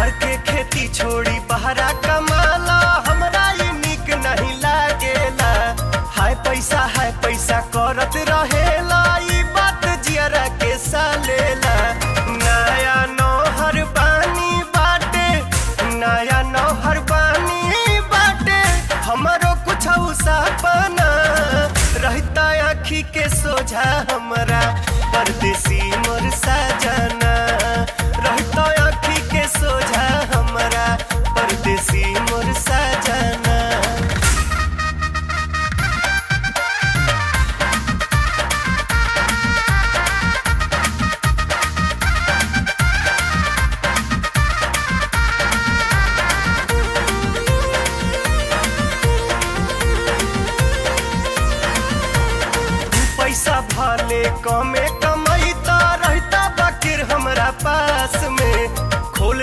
घर के खेती छोड़ी बहरा कमाला, हमरा ये निक नहीं लागेला। हाय पैसा करत रहेला, ई बात जियरा के सालेला। नया नौहर बानी बाटे, नया नौहर बानी बाटे, हमरो कुछ सपना रहता आँखी के सोझा हमरा परदेसी मोर सजना। रहता आँखी के सोझा हमरा परदेसी मोर सजना। पैसा भले कमे कमैता रहता बाकिर हमरा पास में।